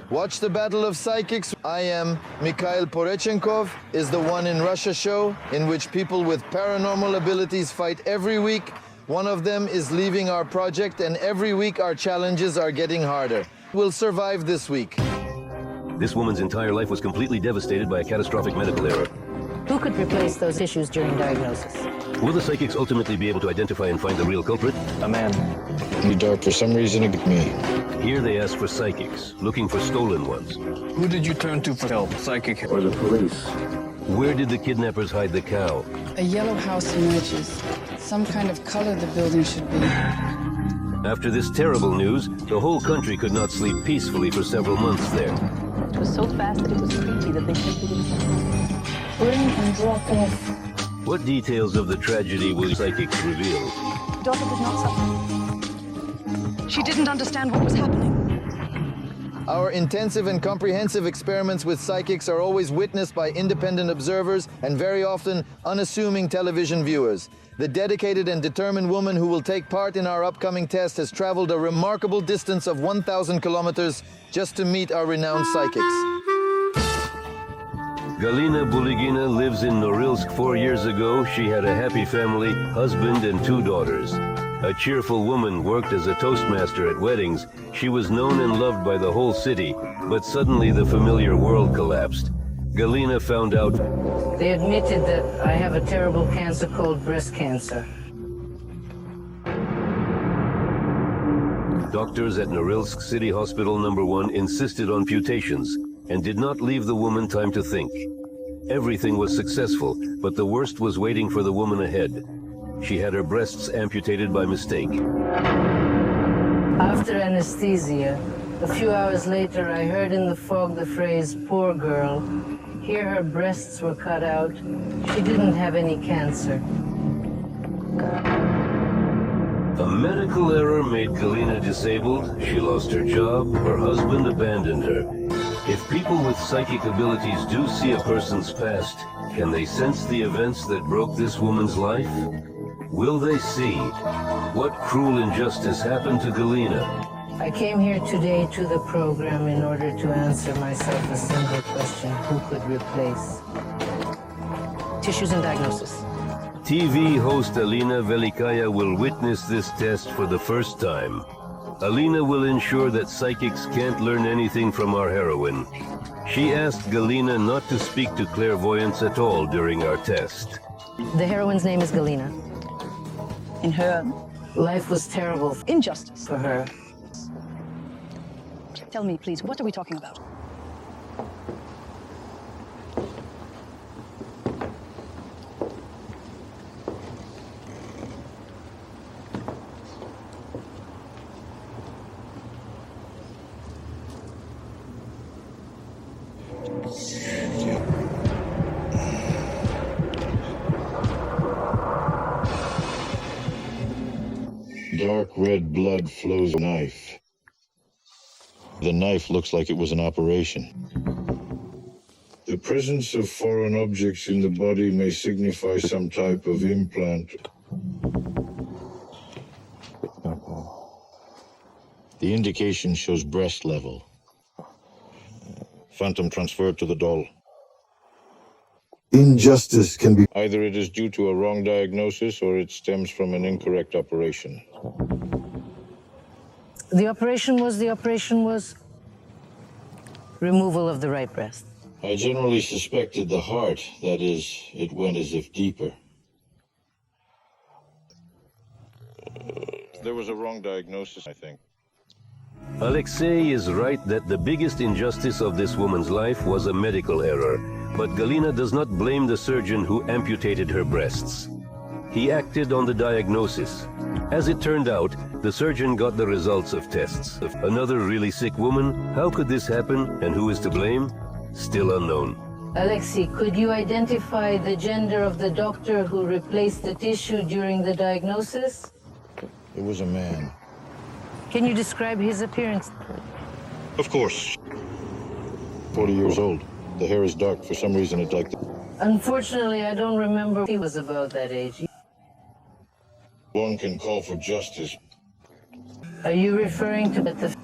Watch the Battle of Psychics. I am Mikhail Porechenkov is the One in Russia show in which people with paranormal abilities fight every week. One of them is leaving our project, and every week our challenges are getting harder. We'll survive this week. This woman's entire life was completely devastated by a catastrophic medical error. Who could replace those tissues during diagnosis? Will the psychics ultimately be able to identify and find the real culprit? A man. In the dark, for some reason, it me. Here they ask for psychics, looking for stolen ones. Who did you turn to for help? Psychic or the police? Where did the kidnappers hide the cow? A yellow house emerges. Some kind of color the building should be. After this terrible news, the whole country could not sleep peacefully for several months there. It was so fast that it was creepy that they simply didn't. Bring and drop off. What details of the tragedy will psychics reveal? Daughter did not suffer. She didn't understand what was happening. Our intensive and comprehensive experiments with psychics are always witnessed by independent observers and very often unassuming television viewers. The dedicated and determined woman who will take part in our upcoming test has traveled a remarkable distance of 1,000 kilometers just to meet our renowned psychics. Galina Buligina lives in Norilsk. 4 years ago, she had a happy family, husband and 2 daughters. A cheerful woman, worked as a toastmaster at weddings. She was known and loved by the whole city, but suddenly the familiar world collapsed. Galina found out They admitted that I have a terrible cancer called breast cancer. doctors at Norilsk City Hospital No. 1 insisted on amputations and did not leave the woman time to think. Everything was successful, but the worst was waiting for the woman ahead. She had her breasts amputated by mistake. After anesthesia, a few hours later, I heard in the fog the phrase, "poor girl." Here her breasts were cut out. She didn't have any cancer. A medical error made Galina disabled. She lost her job. Her husband abandoned her. If people with psychic abilities do see a person's past, can they sense the events that broke this woman's life? Will they see what cruel injustice happened to Galina? I came here today to the program in order to answer myself a simple question: who could replace? Tissues and diagnosis. TV host Alina Velikaya will witness this test for the first time. Alina will ensure that psychics can't learn anything from our heroine. She asked Galina not to speak to clairvoyance at all during our test. The heroine's name is Galina. In her Life was terrible Injustice. for her. Tell me, please, what are we talking about? Dark red blood flows a knife. The knife looks like it was an operation. The presence of foreign objects in the body may signify some type of implant. The indication shows breast level. Phantom transferred to the doll. Injustice can be either it is due to a wrong diagnosis or it stems from an incorrect operation. The operation was removal of the right breast. I generally suspected the heart. That is, it went as if deeper. There was a wrong diagnosis, I think. Alexei is right that the biggest injustice of this woman's life was a medical error, but Galina does not blame the surgeon who amputated her breasts. He acted on the diagnosis. As it turned out, the surgeon got the results of tests. Another really sick woman? How could this happen, and who is to blame? Still unknown. Alexei, could you identify the gender of the doctor who replaced the tissue during the diagnosis? It was a man. Can you describe his appearance? Of course. 40 years old. The hair is dark. For some reason, it like... Unfortunately, I don't remember he was about that age. One can call for justice. Are you referring to the...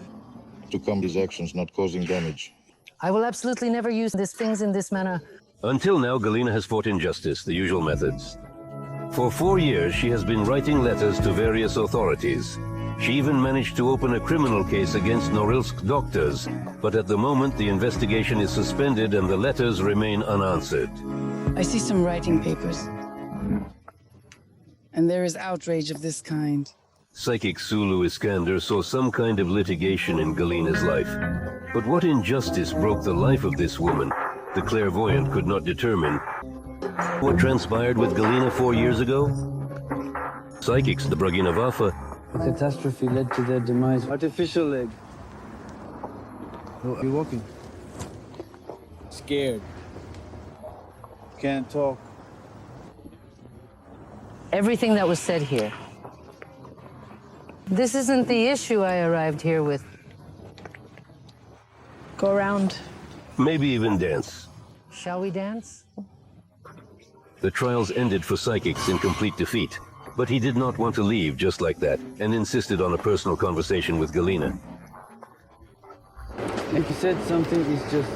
to come his actions not causing damage. I will absolutely never use these things in this manner. Until now, Galina has fought injustice, the usual methods. For 4 years, she has been writing letters to various authorities. She even managed to open a criminal case against Norilsk doctors, but at the moment the investigation is suspended and the letters remain unanswered. I see some writing papers. And there is outrage of this kind. Psychic Sulu Iskander saw some kind of litigation in Galina's life. But what injustice broke the life of this woman? The clairvoyant could not determine. What transpired with Galina 4 years ago? Psychics, the Bragina Wafa, The catastrophe led to their demise. Artificial leg. Are you walking? Scared. Can't talk. Everything that was said here. This isn't the issue I arrived here with. Go around. maybe even dance. Shall we dance? The trials ended for Psychics in complete defeat, but he did not want to leave just like that and insisted on a personal conversation with Galina. Like you said, something is just,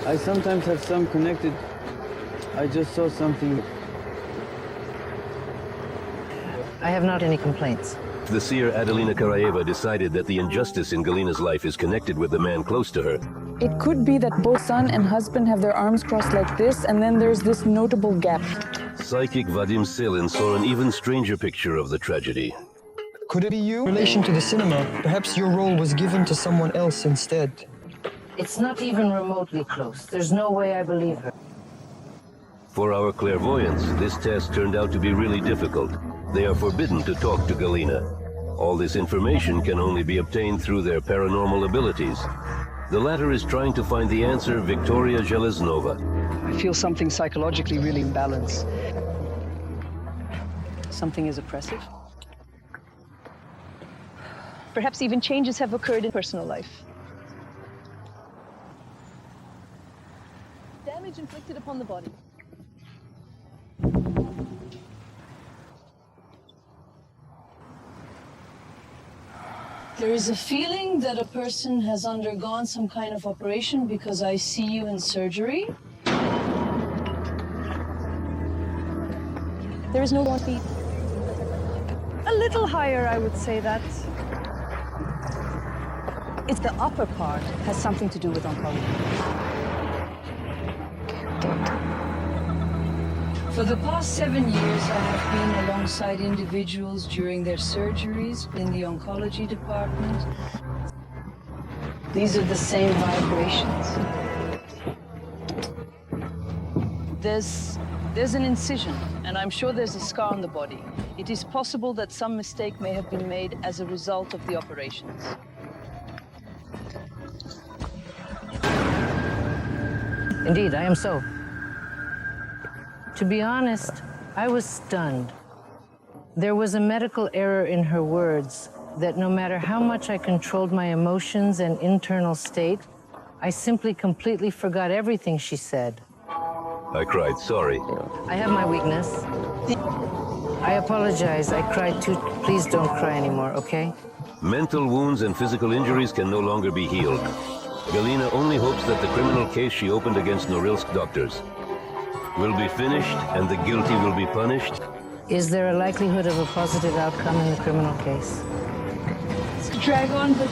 I sometimes have some connected. I just saw something. I have not any complaints. The seer Adelina Karayeva decided that the injustice in Galina's life is connected with the man close to her. It could be that both son and husband have their arms crossed like this, and then there's this notable gap. Psychic Vadim Selin saw an even stranger picture of the tragedy. Could it be you? In relation to the cinema, perhaps your role was given to someone else instead. It's not even remotely close. There's no way I believe her. For our clairvoyants, this test turned out to be really difficult. They are forbidden to talk to Galina. All this information can only be obtained through their paranormal abilities. The latter is trying to find the answer, Victoria Zeleznova. I feel something psychologically really imbalanced. Something is oppressive. Perhaps even changes have occurred in personal life. Damage inflicted upon the body. There is a feeling that a person has undergone some kind of operation because I see you in surgery. There is no one beat. A little higher, I would say that. It's the upper part has something to do with oncology. For the past 7 years, I have been alongside individuals during their surgeries in the oncology department. These are the same vibrations. There's an incision, and I'm sure there's a scar on the body. It is possible that some mistake may have been made as a result of the operations. Indeed, I am so. To be honest, I was stunned. There was a medical error in her words that no matter how much I controlled my emotions and internal state, I simply completely forgot everything she said. I cried, sorry. I have my weakness. I apologize. I cried too. Please don't cry anymore, okay? Mental wounds and physical injuries can no longer be healed. Galina only hopes that the criminal case she opened against Norilsk doctors will be finished and the guilty will be punished. Is there a likelihood of a positive outcome in the criminal case? It's a drag on, but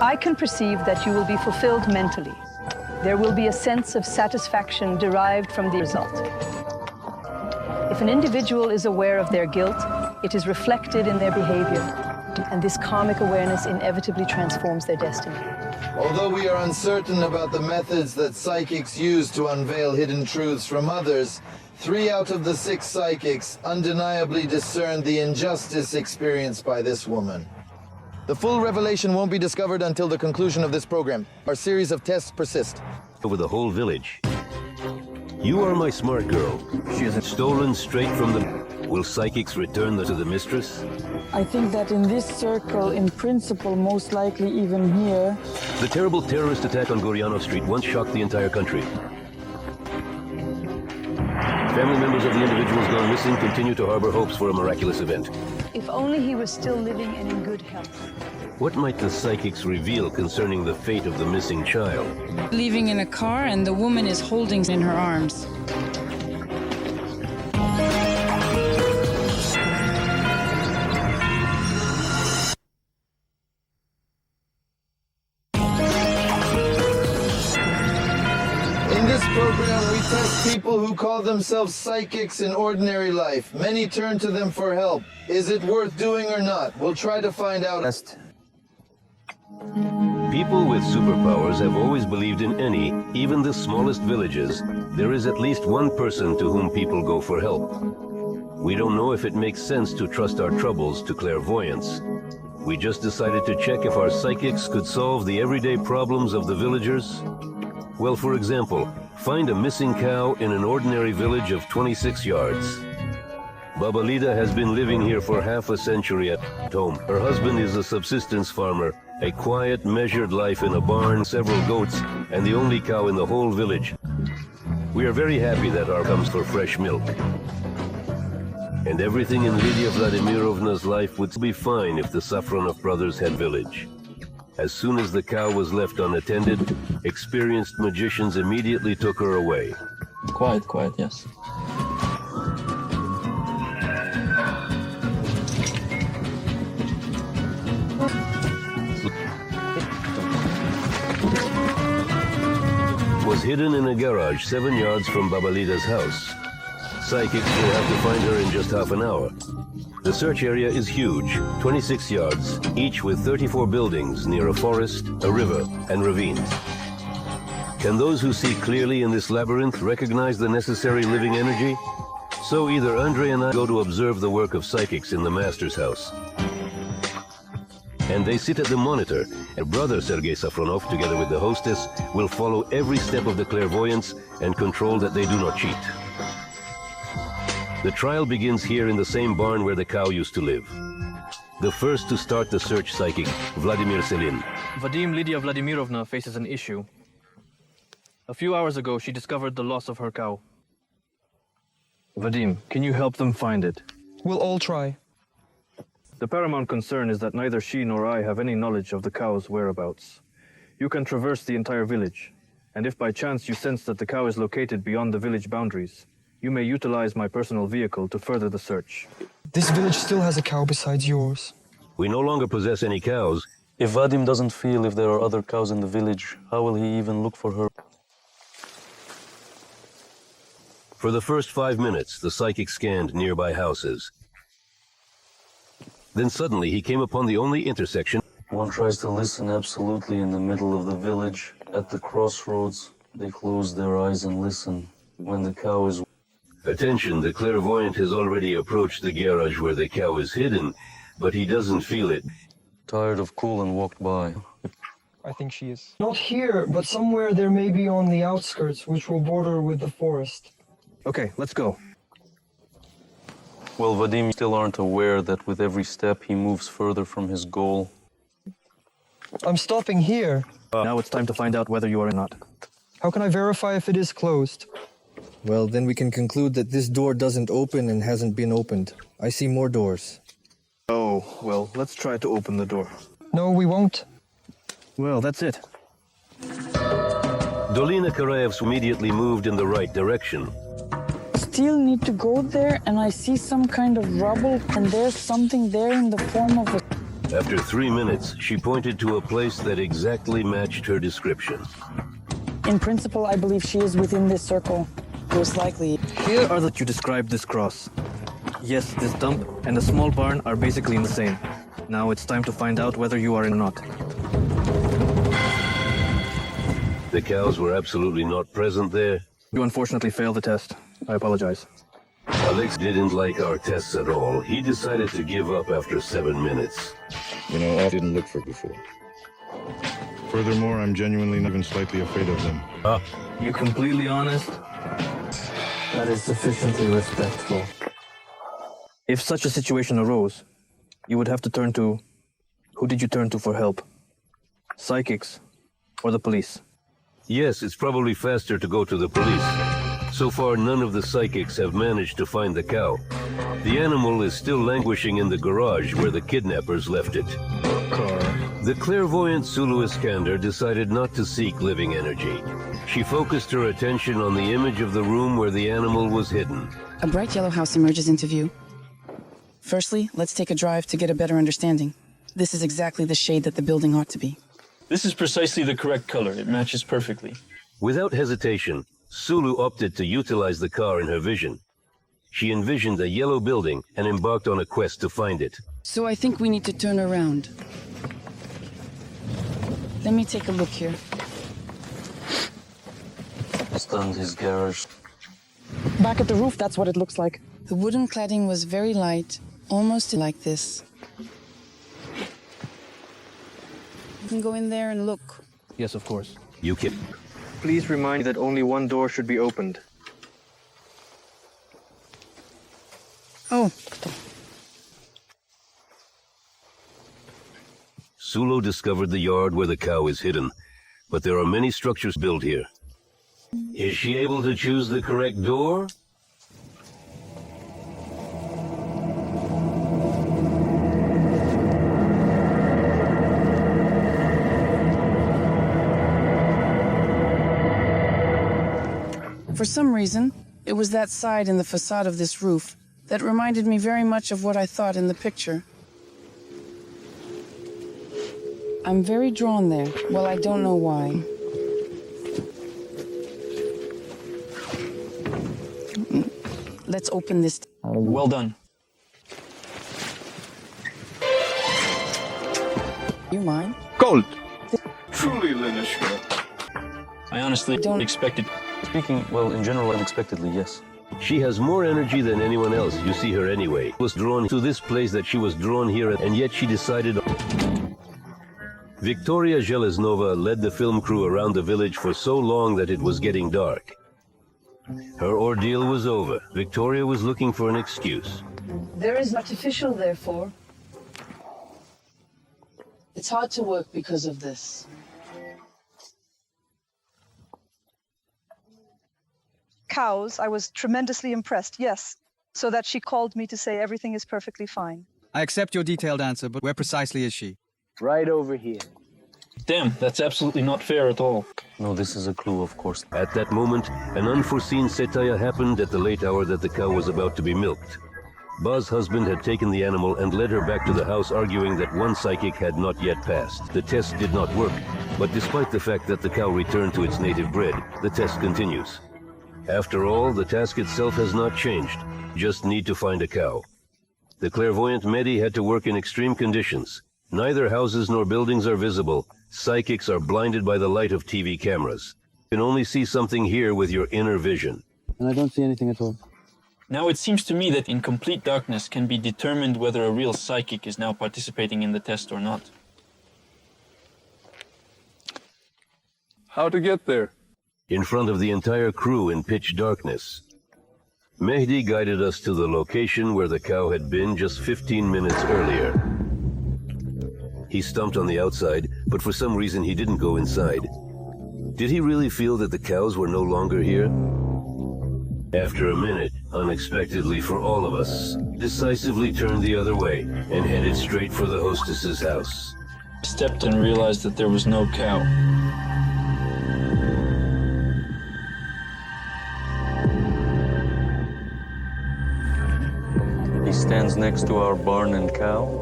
I can perceive that you will be fulfilled mentally. There will be a sense of satisfaction derived from the result. If an individual is aware of their guilt, it is reflected in their behavior, and this karmic awareness inevitably transforms their destiny. Although we are uncertain about the methods that psychics use to unveil hidden truths from others, 3 out of the 6 psychics undeniably discerned the injustice experienced by this woman. The full revelation won't be discovered until the conclusion of this program. Our series of tests persist. Over the whole village. You are my smart girl. She is stolen straight from the... Will psychics return to the mistress? I think that in this circle, in principle, most likely even here. The terrible terrorist attack on Gorianov Street once shocked the entire country. Family members of the individuals gone missing continue to harbor hopes for a miraculous event. If only he was still living and in good health. What might the psychics reveal concerning the fate of the missing child? Leaving in a car, and the woman is holding in her arms. In this program, we test people who call themselves psychics in ordinary life. Many turn to them for help. Is it worth doing or not? We'll try to find out. People with superpowers have always believed in any, even the smallest villages, there is at least one person to whom people go for help. We don't know if it makes sense to trust our troubles to clairvoyance. We just decided to check if our psychics could solve the everyday problems of the villagers. Well, for example, find a missing cow in an ordinary village of 26 yards. Babalida has been living here for half a century at home. Her husband is a subsistence farmer, a quiet, measured life in a barn, several goats, and the only cow in the whole village. We are very happy that our comes for fresh milk. And everything in Lydia Vladimirovna's life would be fine if the Safronov brothers had village. As soon as the cow was left unattended, experienced magicians immediately took her away. Quiet, yes. Was hidden in a garage 7 yards from Babalida's house. Psychics will have to find her in just half an hour. The search area is huge, 26 yards, each with 34 buildings near a forest, a river, and ravines. Can those who see clearly in this labyrinth recognize the necessary living energy? So either Andre and I go to observe the work of psychics in the master's house. And they sit at the monitor, and brother Sergei Safronov, together with the hostess, will follow every step of the clairvoyance and control that they do not cheat. The trial begins here in the same barn where the cow used to live. The first to start the search psychic, Vladimir Selin. Vadim Lydia Vladimirovna faces an issue. A few hours ago, she discovered the loss of her cow. Vadim, can you help them find it? We'll all try. The paramount concern is that neither she nor I have any knowledge of the cow's whereabouts. You can traverse the entire village, and if by chance you sense that the cow is located beyond the village boundaries, you may utilize my personal vehicle to further the search. This village still has a cow besides yours. We no longer possess any cows. If Vadim doesn't feel if there are other cows in the village, how will he even look for her? For the first 5 minutes, the psychic scanned nearby houses. Then suddenly he came upon the only intersection. One tries to listen absolutely in the middle of the village. At the crossroads, they close their eyes and listen. When the cow is... Attention, the clairvoyant has already approached the garage where the cow is hidden, but he doesn't feel it. Tired of cool and walked by. I think she is. Not here, but somewhere there may be on the outskirts, which will border with the forest. Okay, let's go. Well, Vadim still aren't aware that with every step he moves further from his goal. I'm stopping here. Now it's time to find out whether you are or not. How can I verify if it is closed? Well, then we can conclude that this door doesn't open and hasn't been opened. I see more doors. Oh, well, let's try to open the door. No, we won't. Well, that's it. Dolina Karaevs immediately moved in the right direction. Still need to go there, and I see some kind of rubble, and there's something there in the form of a... After 3 minutes, she pointed to a place that exactly matched her description. In principle, I believe she is within this circle. Most likely. Here are that you described this cross. Yes, this dump and a small barn are basically the same. Now it's time to find out whether you are or not. The cows were absolutely not present there. You unfortunately failed the test. I apologize. Alex didn't like our tests at all. He decided to give up after 7 minutes. You know, I didn't look for before. Furthermore, I'm genuinely not even slightly afraid of them. You completely honest? That is sufficiently respectful. If such a situation arose, you would have to turn to... Who did you turn to for help? Psychics or the police? Yes, it's probably faster to go to the police. So far, none of the psychics have managed to find the cow. The animal is still languishing in the garage where the kidnappers left it. The clairvoyant Sulu Iskander decided not to seek living energy. She focused her attention on the image of the room where the animal was hidden. A bright yellow house emerges into view. Firstly, let's take a drive to get a better understanding. This is exactly the shade that the building ought to be. This is precisely the correct color. It matches perfectly. Without hesitation, Sulu opted to utilize the car in her vision. She envisioned a yellow building and embarked on a quest to find it. So I think we need to turn around. Let me take a look here. Stunned his garage. Back at the roof, that's what it looks like. The wooden cladding was very light, almost like this. You can go in there and look. Yes, of course. You can. Please remind me that only one door should be opened. Oh. Sulu discovered the yard where the cow is hidden, but there are many structures built here. Is she able to choose the correct door? For some reason, it was that side in the facade of this roof that reminded me very much of what I thought in the picture. I'm very drawn there. Well, I don't know why. Let's open this. Well done. You mind? Gold! Truly, Lenishka. I honestly don't expect it. Speaking, well, in general, unexpectedly, yes. She has more energy than anyone else. You see her anyway. Was drawn to this place that she was drawn here, and yet she decided... Victoria Zeleznova led the film crew around the village for so long that it was getting dark. Her ordeal was over. Victoria was looking for an excuse. There is artificial, therefore. It's hard to work because of this. Cows, I was tremendously impressed, yes, so that she called me to say everything is perfectly fine. I accept your detailed answer, but where precisely is she? Right over here. Damn, that's absolutely not fair at all. No, this is a clue, of course. At that moment, an unforeseen setaya happened at the late hour that the cow was about to be milked. Baz's husband had taken the animal and led her back to the house, arguing that one psychic had not yet passed. The test did not work, but despite the fact that the cow returned to its native bred, the test continues. After all, the task itself has not changed. Just need to find a cow. The clairvoyant Mehdi had to work in extreme conditions. Neither houses nor buildings are visible. Psychics are blinded by the light of TV cameras. You can only see something here with your inner vision. And I don't see anything at all. Now it seems to me that in complete darkness can be determined whether a real psychic is now participating in the test or not. How to get there? In front of the entire crew in pitch darkness. Mehdi guided us to the location where the cow had been just 15 minutes earlier. He stumped on the outside, but for some reason he didn't go inside. Did he really feel that the cows were no longer here? After a minute, unexpectedly for all of us, decisively turned the other way and headed straight for the hostess's house. Stepped and realized that there was no cow. He stands next to our barn and cow.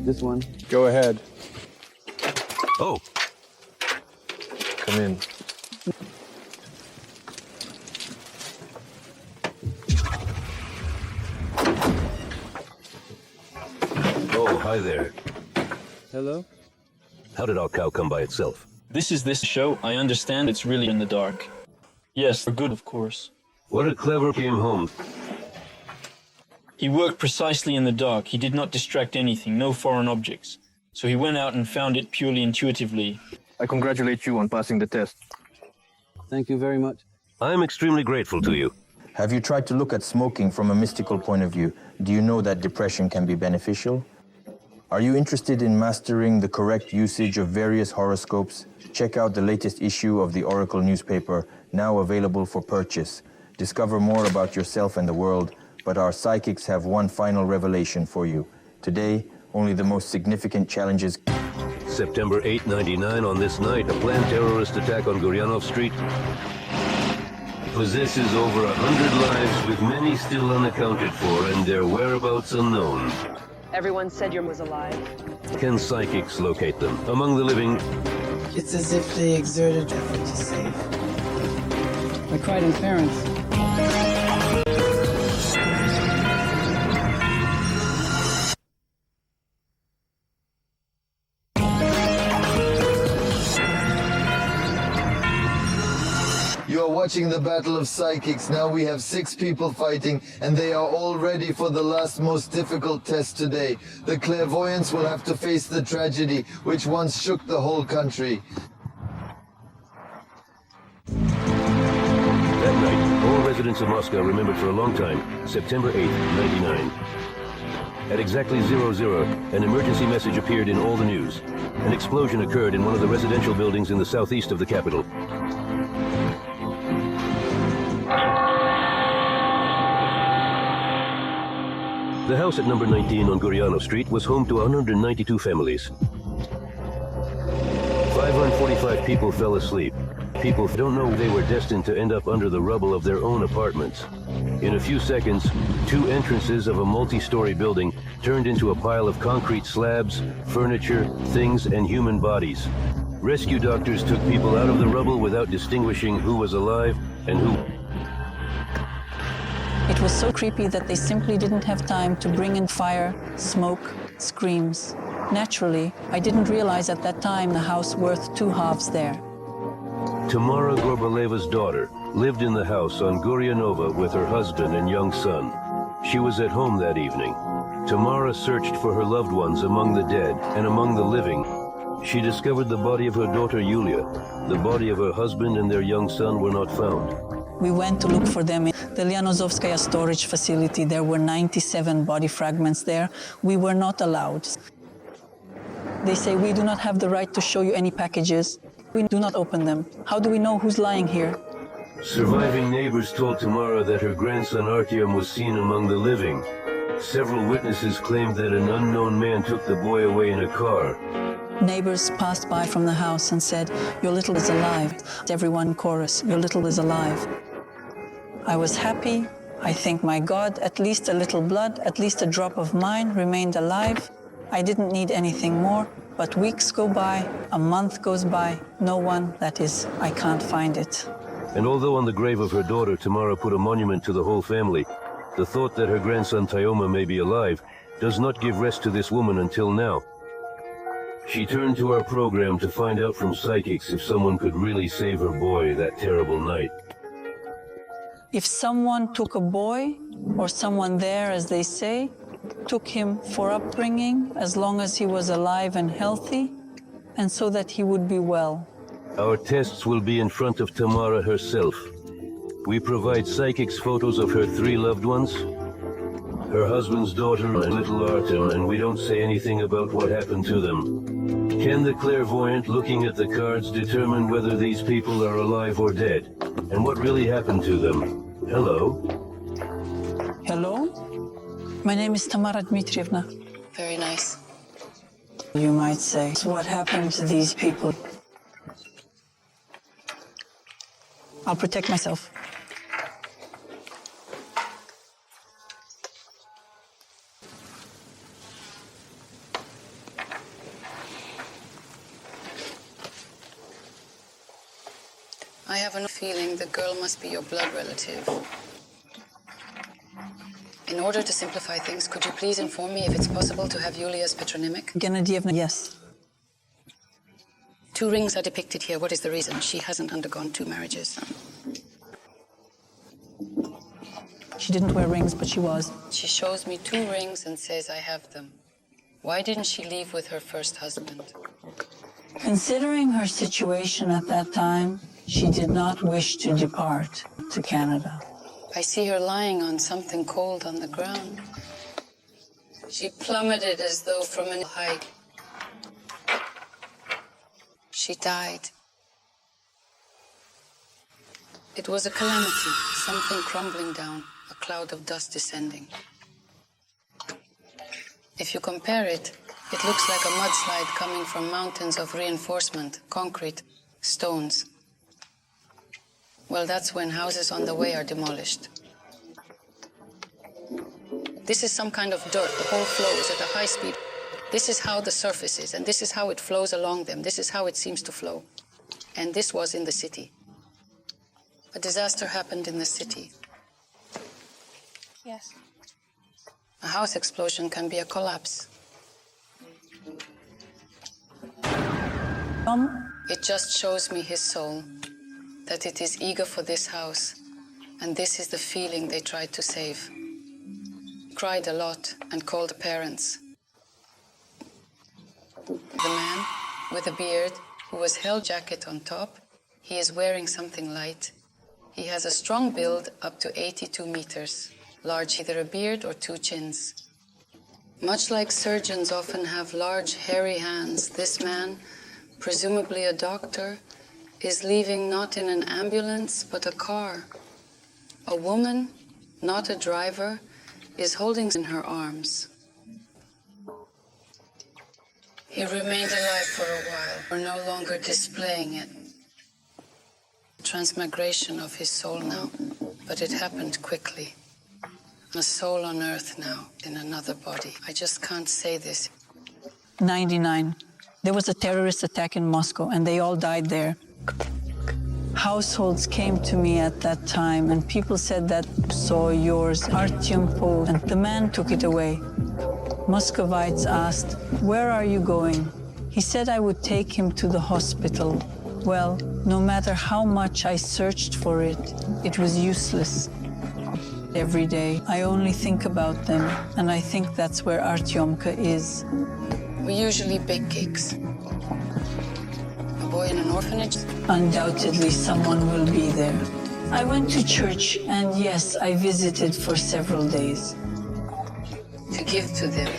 This one. Go ahead. Oh. Come in. Oh, hi there. Hello? How did our cow come by itself? This is this show. I understand it's really in the dark. Yes, for good, of course. What a clever came home. He worked precisely in the dark. He did not distract anything, no foreign objects. So he went out and found it purely intuitively. I congratulate you on passing the test. Thank you very much. I'm extremely grateful to you. Have you tried to look at smoking from a mystical point of view? Do you know that depression can be beneficial? Are you interested in mastering the correct usage of various horoscopes? Check out the latest issue of the Oracle newspaper, now available for purchase. Discover more about yourself and the world, but our psychics have one final revelation for you. Today, only the most significant challenges. September 8, 99, on this night, a planned terrorist attack on Guryanov Street possesses over 100 lives, with many still unaccounted for and their whereabouts unknown. Everyone said your was alive. Can psychics locate them? Among the living, It's as if they exerted effort to save. My Crichton parents. You are watching the Battle of Psychics. Now we have 6 people fighting, and they are all ready for the last, most difficult test today. The clairvoyants will have to face the tragedy which once shook the whole country. that night, all residents of Moscow remembered for a long time, September 8, 99. At exactly 00, an emergency message appeared in all the news. An explosion occurred in one of the residential buildings in the southeast of the capital. The house at number 19 on Guryanov Street was home to 192 families. 545 people fell asleep. People don't know they were destined to end up under the rubble of their own apartments. In a few seconds, 2 entrances of a multi-story building turned into a pile of concrete slabs, furniture, things, and human bodies. Rescue doctors took people out of the rubble without distinguishing who was alive and who. It was so creepy that they simply didn't have time to bring in fire, smoke, screams. Naturally, I didn't realize at that time the house worth 2 halves there. Tamara Gorbaleva's daughter lived in the house on Guryanova with her husband and young son. She was at home that evening. Tamara searched for her loved ones among the dead and among the living. She discovered the body of her daughter Yulia. The body of her husband and their young son were not found. We went to look for them in the Lyanozovskaya storage facility. There were 97 body fragments there. We were not allowed. They say, we do not have the right to show you any packages. We do not open them. How do we know who's lying here? Surviving neighbors told Tamara that her grandson Artyom was seen among the living. Several witnesses claimed that an unknown man took the boy away in a car. Neighbors passed by from the house and said, your little is alive. Everyone in chorus, your little is alive. I was happy. I thank my God, at least a little blood, at least a drop of mine remained alive. I didn't need anything more, but weeks go by, a month goes by, no one, that is, I can't find it. And although on the grave of her daughter, Tamara put a monument to the whole family, the thought that her grandson Tyoma may be alive does not give rest to this woman until now. She turned to our program to find out from psychics if someone could really save her boy that terrible night. If someone took a boy, or someone there, as they say, took him for upbringing, as long as he was alive and healthy, and so that he would be well. Our tests will be in front of Tamara herself. We provide psychics photos of her 3 loved ones, her husband's daughter and little Artem, and we don't say anything about what happened to them. Can the clairvoyant looking at the cards determine whether these people are alive or dead? And what really happened to them? Hello? Hello? My name is Tamara Dmitrievna. Very nice. You might say, so what happened to these people? I'll protect myself. I have a feeling the girl must be your blood relative. In order to simplify things, could you please inform me if it's possible to have Yulia's patronymic? Gennadievna, yes. 2 rings are depicted here. What is the reason? She hasn't undergone 2 marriages. She didn't wear rings, but she was. She shows me 2 rings and says I have them. Why didn't she leave with her first husband? Considering her situation at that time, she did not wish to depart to Canada. I see her lying on something cold on the ground. She plummeted as though from a height. She died. It was a calamity, something crumbling down, a cloud of dust descending. If you compare it, it looks like a mudslide coming from mountains of reinforcement, concrete, stones. Well, that's when houses on the way are demolished. This is some kind of dirt. The whole flows at a high speed. This is how the surface is, and this is how it flows along them. This is how it seems to flow. And this was in the city. A disaster happened in the city. Yes. A house explosion can be a collapse. It just shows me his soul, that it is eager for this house, and this is the feeling they tried to save. Cried a lot and called parents. The man with a beard who was held jacket on top, he is wearing something light. He has a strong build up to 82 meters, large either a beard or two chins. Much like surgeons often have large hairy hands, this man, presumably a doctor, is leaving not in an ambulance but a car. A woman, not a driver, is holding in her arms. He remained alive for a while. We're no longer displaying it. Transmigration of his soul now, but it happened quickly. A soul on earth now, in another body. I just can't say this. 99. There was a terrorist attack in Moscow, and they all died there. Households came to me at that time, and people said that saw yours, Artyom Pol, and the man took it away. Muscovites asked, "Where are you going?" He said I would take him to the hospital. Well, no matter how much I searched for it, it was useless. Every day, I only think about them, and I think that's where Artyomka is. We usually bake cakes. A boy in an orphanage? Undoubtedly, someone will be there. I went to church, and yes, I visited for several days. To give to them.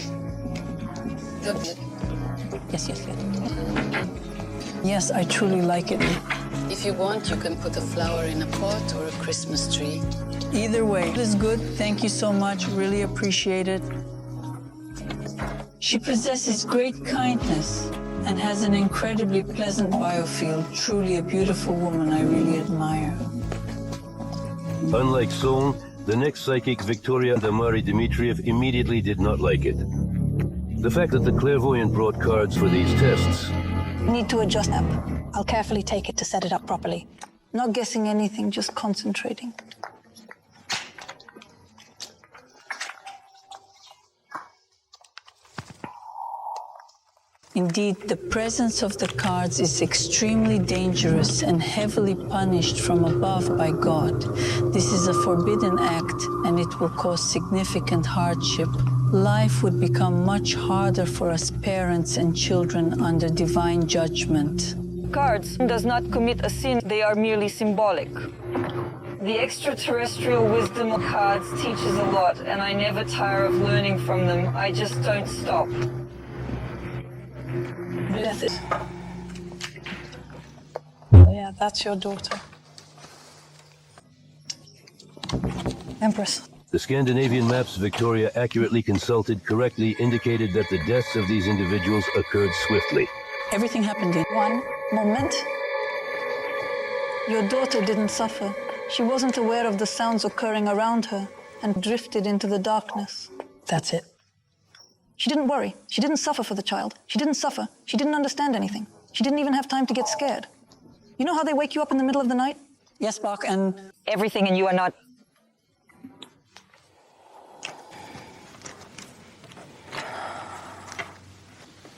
Yes. Yes, I truly like it. If you want, you can put a flower in a pot or a Christmas tree. Either way, it is good. Thank you so much. Really appreciate it. She possesses great kindness and has an incredibly pleasant biofield. Truly a beautiful woman I really admire. Unlike Sol, the next psychic, Victoria Damari Dmitriev, immediately did not like it. The fact that the clairvoyant brought cards for these tests. Need to adjust app. I'll carefully take it to set it up properly. Not guessing anything, just concentrating. Indeed, the presence of the cards is extremely dangerous and heavily punished from above by God. This is a forbidden act, and it will cause significant hardship. Life would become much harder for us parents and children under divine judgment. Cards does not commit a sin, they are merely symbolic. The extraterrestrial wisdom of cards teaches a lot, and I never tire of learning from them. I just don't stop. Bless it. Oh, yeah, that's your daughter. Empress. The Scandinavian maps Victoria accurately consulted correctly indicated that the deaths of these individuals occurred swiftly. Everything happened in one moment. Your daughter didn't suffer. She wasn't aware of the sounds occurring around her and drifted into the darkness. That's it. She didn't worry. She didn't suffer for the child. She didn't suffer. She didn't understand anything. She didn't even have time to get scared. You know how they wake you up in the middle of the night? Yes, Bach, and everything and you are not.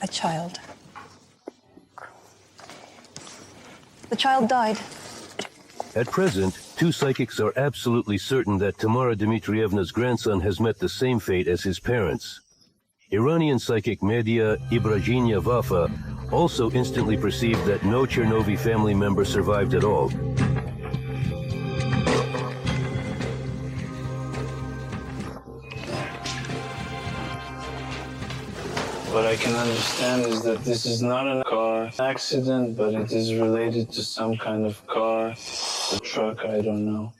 A child. The child died. At present, two psychics are absolutely certain that Tamara Dmitrievna's grandson has met the same fate as his parents. Iranian psychic Media Ibragimova Vafa also instantly perceived that no Chernovi family member survived at all. What I can understand is that this is not a car accident, but it is related to some kind of car, a truck, I don't know.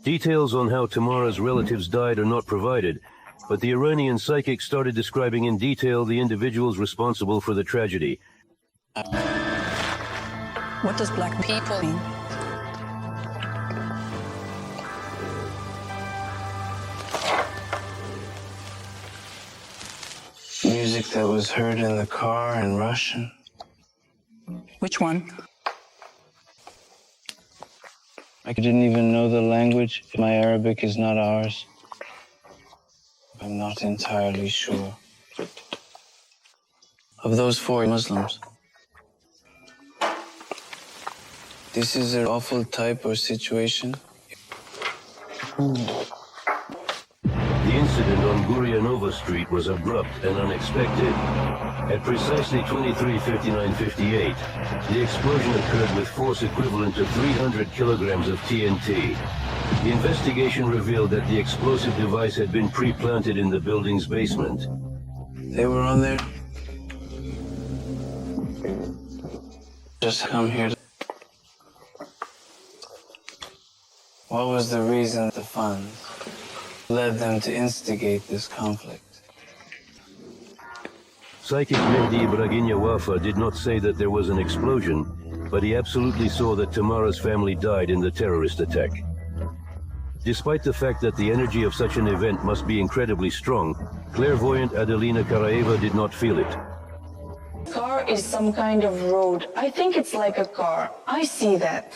Details on how Tamara's relatives died are not provided, but the Iranian psychic started describing in detail the individuals responsible for the tragedy. What does black People. mean? Music that was heard in the car in Russian. Which one? I didn't even know the language. My Arabic is not ours. I'm not entirely sure. Of those 4 Muslims, this is an awful type or situation. The incident on Gurianova Street was abrupt and unexpected. At precisely 23:59:58, the explosion occurred with force equivalent to 300 kilograms of TNT. The investigation revealed that the explosive device had been pre-planted in the building's basement. They were on there. Just come here. What was the reason the funds led them to instigate this conflict? Psychic Mehdi Ibragimya Wafa did not say that there was an explosion, but he absolutely saw that Tamara's family died in the terrorist attack. Despite the fact that the energy of such an event must be incredibly strong, clairvoyant Adelina Karaeva did not feel it. Car is some kind of road. I think it's like a car. I see that.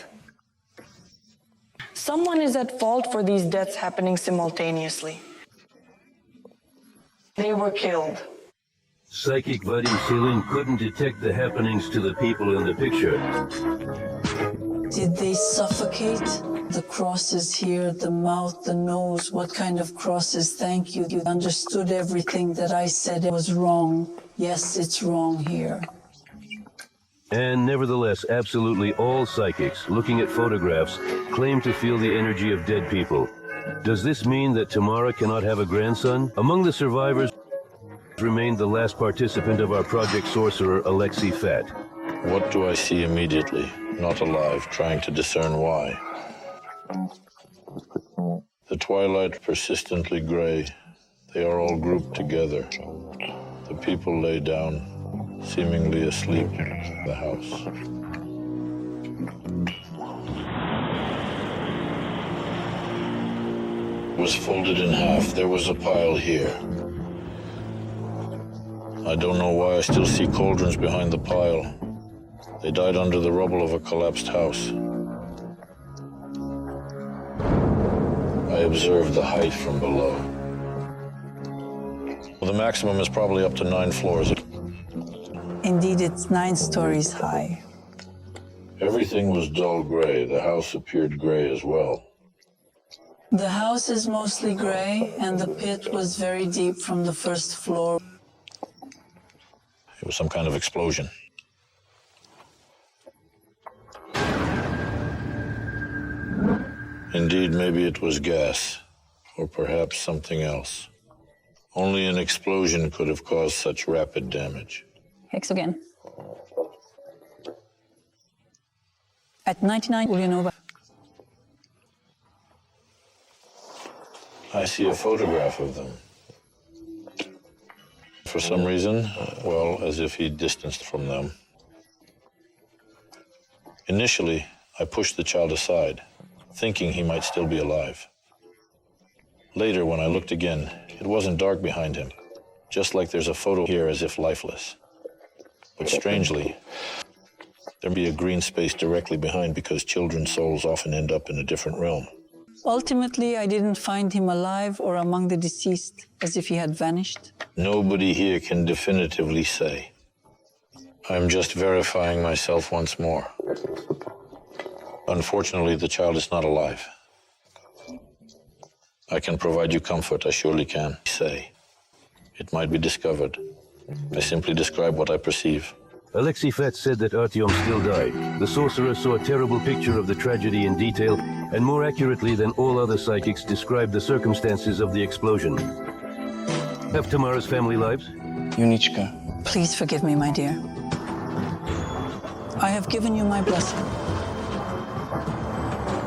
Someone is at fault for these deaths happening simultaneously. They were killed. Psychic Vadim Selin couldn't detect the happenings to the people in the picture. Did they suffocate? The crosses here, the mouth, the nose, what kind of crosses? Thank you. You understood everything that I said was wrong. Yes, it's wrong here. And nevertheless, absolutely all psychics looking at photographs claim to feel the energy of dead people. Does this mean that Tamara cannot have a grandson? Among the survivors remained the last participant of our Project Sorcerer, Alexei Fat. What do I see immediately? Not alive, trying to discern why. The twilight persistently gray. They are all grouped together. The people lay down, seemingly asleep in the house. It was folded in half. There was a pile here. I don't know why I still see cauldrons behind the pile. They died under the rubble of a collapsed house. I observed the height from below. Well, the maximum is probably up to 9 floors. Indeed, it's 9 stories high. Everything was dull gray. The house appeared gray as well. The house is mostly gray, and the pit was very deep from the first floor. It was some kind of explosion. Indeed, maybe it was gas, or perhaps something else. Only an explosion could have caused such rapid damage. Hex again. At 99 Ulyanova. I see a photograph of them. For some reason, well, as if he distanced from them. Initially, I pushed the child aside, thinking he might still be alive. Later, when I looked again, it wasn't dark behind him, just like there's a photo here as if lifeless. But strangely, there'd be a green space directly behind because children's souls often end up in a different realm. Ultimately, I didn't find him alive or among the deceased, as if he had vanished. Nobody here can definitively say. I'm just verifying myself once more. Unfortunately, the child is not alive. I can provide you comfort, I surely can. Say, it might be discovered. I simply describe what I perceive. Alexei Fat said that Artyom still died. The sorcerer saw a terrible picture of the tragedy in detail, and more accurately than all other psychics described the circumstances of the explosion. have tomorrow's family lives? Yunichka. Please forgive me, my dear. I have given you my blessing.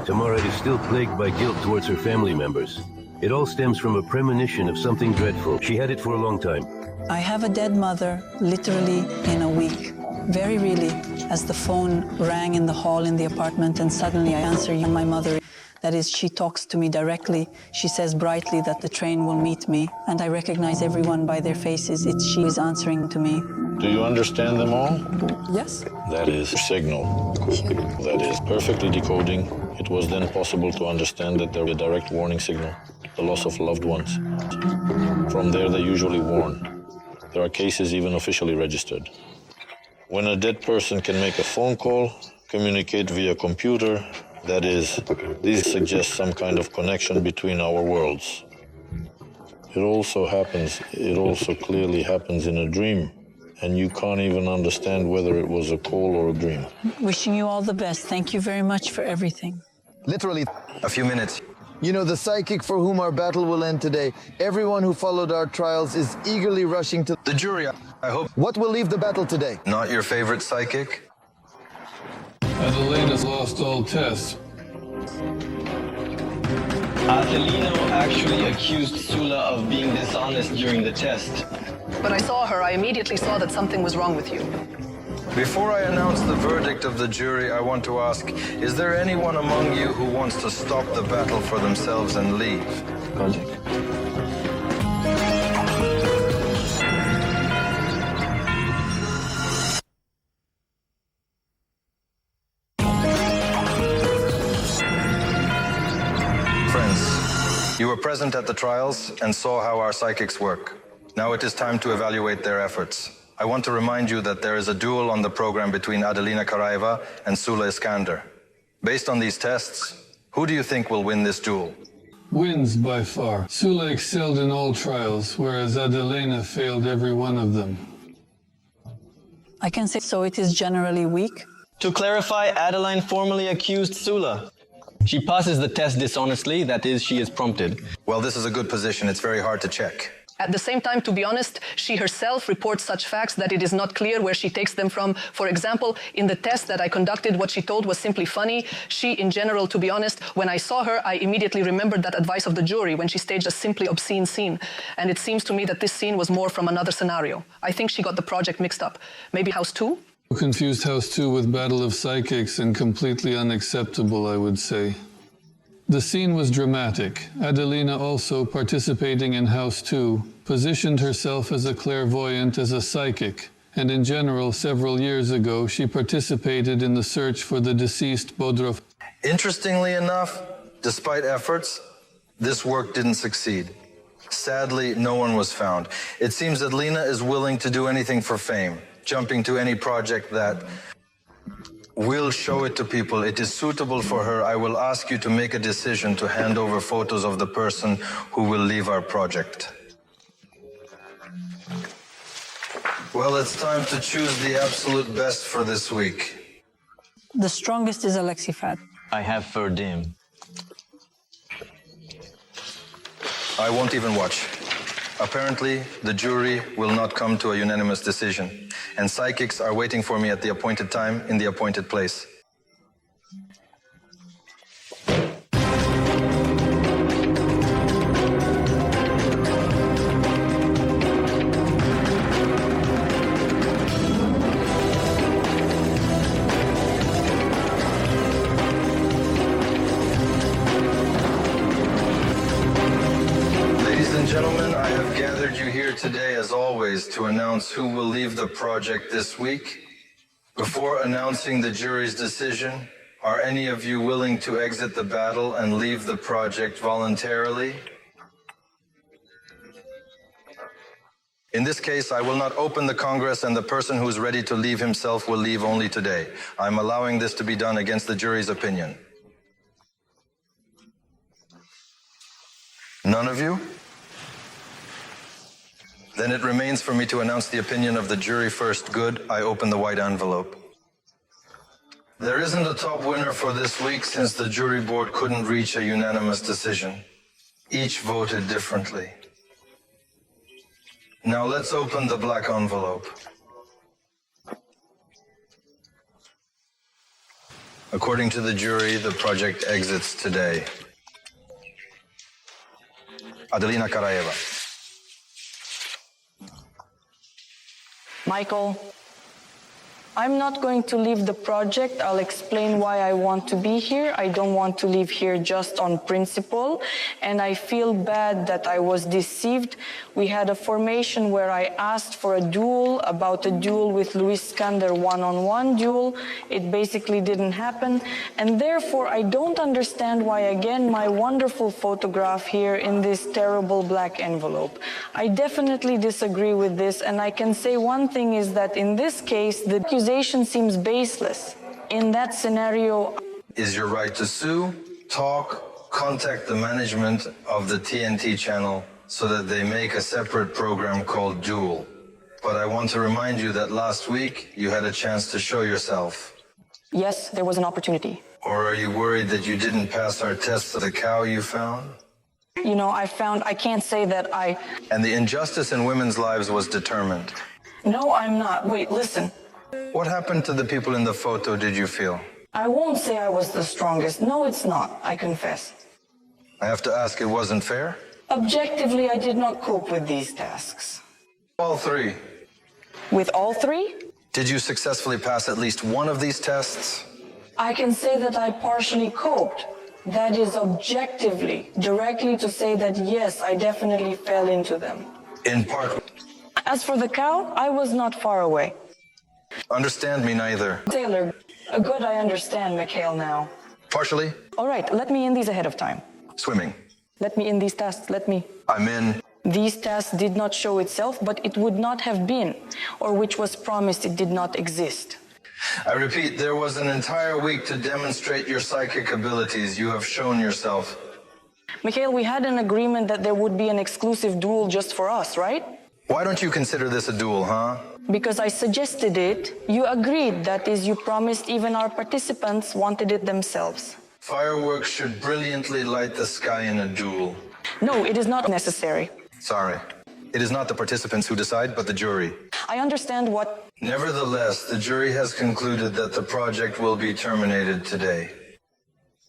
Tamara is still plagued by guilt towards her family members. It all stems from a premonition of something dreadful. She had it for a long time. I have a dead mother, literally in a week. Very really, as the phone rang in the hall in the apartment, and suddenly I answer you, my mother. That is, she talks to me directly. She says brightly that the train will meet me, and I recognize everyone by their faces. It's she who is answering to me. Do you understand them all? Yes. That is signal. That is perfectly decoding. It was then possible to understand that there was a direct warning signal, the loss of loved ones. From there, they usually warn. There are cases even officially registered. When a dead person can make a phone call, communicate via computer, that is, this suggests some kind of connection between our worlds. It also clearly happens in a dream, and you can't even understand whether it was a call or a dream. Wishing you all the best. Thank you very much for everything. Literally, a few minutes. You know, the psychic for whom our battle will end today, everyone who followed our trials is eagerly rushing to the jury. I hope. What will leave the battle today? Not your favorite psychic? Adelena's lost all tests. Adelina actually accused Sula of being dishonest during the test. When I saw her, I immediately saw that something was wrong with you. Before I announce the verdict of the jury, I want to ask, is there anyone among you who wants to stop the battle for themselves and leave? Friends, you were present at the trials and saw how our psychics work. Now it is time to evaluate their efforts. I want to remind you that there is a duel on the program between Adelina Karaeva and Sula Iskander. Based on these tests, who do you think will win this duel? Wins by far. Sula excelled in all trials, whereas Adelina failed every one of them. I can say so. It is generally weak. To clarify, Adeline formally accused Sula. She passes the test dishonestly, that is, she is prompted. Well, this is a good position. It's very hard to check. At the same time, to be honest, she herself reports such facts that it is not clear where she takes them from. For example, in the test that I conducted, what she told was simply funny. She, in general, to be honest, when I saw her, I immediately remembered that advice of the jury when she staged a simply obscene scene. And it seems to me that this scene was more from another scenario. I think she got the project mixed up. Maybe House 2? Confused House 2 with Battle of Psychics and completely unacceptable, I would say. The scene was dramatic. Adelina, also participating in House 2, positioned herself as a clairvoyant, as a psychic, and in general, several years ago, she participated in the search for the deceased Bodrov. Interestingly enough, despite efforts, this work didn't succeed. Sadly, no one was found. It seems that Lena is willing to do anything for fame, jumping to any project that will show it to people. It is suitable for her. I will ask you to make a decision to hand over photos of the person who will leave our project. Well, it's time to choose the absolute best for this week. The strongest is Alexei Fad. I have Ferdim. I won't even watch. Apparently, the jury will not come to a unanimous decision, and psychics are waiting for me at the appointed time in the appointed place. Gentlemen, I have gathered you here today, as always, to announce who will leave the project this week. Before announcing the jury's decision, are any of you willing to exit the battle and leave the project voluntarily? In this case, I will not open the Congress, and the person who is ready to leave himself will leave only today. I'm allowing this to be done against the jury's opinion. None of you? Then it remains for me to announce the opinion of the jury first. Good, I open the white envelope. There isn't a top winner for this week since the jury board couldn't reach a unanimous decision. Each voted differently. Now let's open the black envelope. According to the jury, the project exits today. Adelina Karayeva. Michael, I'm not going to leave the project. I'll explain why I want to be here. I don't want to leave here just on principle, and I feel bad that I was deceived. We had a formation where I asked for a duel, about a duel with Luis Skander, one-on-one duel. It basically didn't happen, and therefore I don't understand why, again, my wonderful photograph here in this terrible black envelope. I definitely disagree with this, and I can say one thing is that in this case, the accusation seems baseless. In that scenario, Is your right to sue, talk, contact the management of the TNT channel so that they make a separate program called Duel. But I want to remind you that last week you had a chance to show yourself. yes, there was an opportunity. Or are you worried that you didn't pass our test of the cow you found? You know, I can't say that And the injustice in women's lives was determined. No, I'm not. Wait, listen. What happened to the people in the photo, did you feel? I won't say I was the strongest. No, it's not, I confess. I have to ask, it wasn't fair? Objectively, I did not cope with these tasks. All three. With all three? Did you successfully pass at least one of these tests? I can say that I partially coped. That is objectively, directly to say that yes, I definitely fell into them. In part. As for the cow, I was not far away. Understand me neither. Taylor, good, I understand, Mikhail, now. Partially. All right, let me in these ahead of time. Swimming. Let me in these tasks, let me. I'm in. These tasks did not show itself, but it would not have been, or which was promised it did not exist. I repeat, there was an entire week to demonstrate your psychic abilities. You have shown yourself. Mikhail, we had an agreement that there would be an exclusive duel just for us, right? Why don't you consider this a duel, huh? Because I suggested it, you agreed. That is, you promised even our participants wanted it themselves. Fireworks should brilliantly light the sky in a duel. No, it is not necessary. Sorry. It is not the participants who decide, but the jury. I understand what... Nevertheless, the jury has concluded that the project will be terminated today.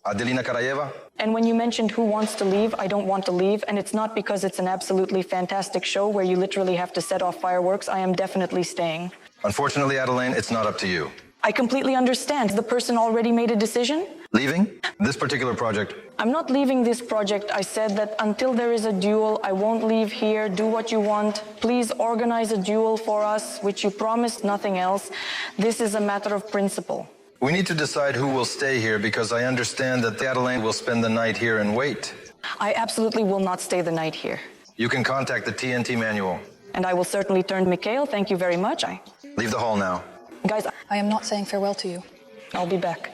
Adelina Karayeva? And when you mentioned who wants to leave, I don't want to leave, and it's not because it's an absolutely fantastic show where you literally have to set off fireworks. I am definitely staying. Unfortunately, Adeline, it's not up to you. I completely understand. The person already made a decision? Leaving? This particular project? I'm not leaving this project. I said that until there is a duel, I won't leave here. Do what you want. Please organize a duel for us, which you promised, nothing else. This is a matter of principle. We need to decide who will stay here because I understand that Adeline will spend the night here and wait. I absolutely will not stay the night here. You can contact the TNT manual. And I will certainly turn to Mikhail. Thank you very much. Leave the hall now. Guys, I am not saying farewell to you. I'll be back.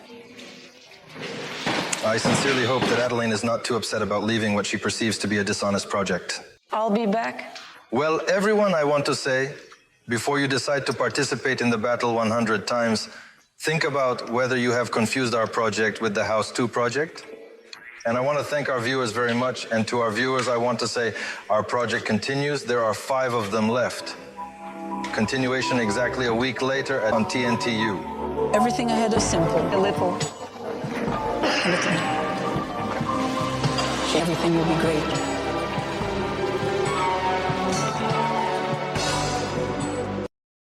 I sincerely hope that Adeline is not too upset about leaving what she perceives to be a dishonest project. I'll be back. Well, everyone, I want to say, before you decide to participate in the battle 100 times, think about whether you have confused our project with the House 2 project. And I want to thank our viewers very much. And to our viewers, I want to say our project continues. There are 5 of them left. Continuation exactly a week later on TNTU. Everything ahead is simple. A little. A little. Everything will be great.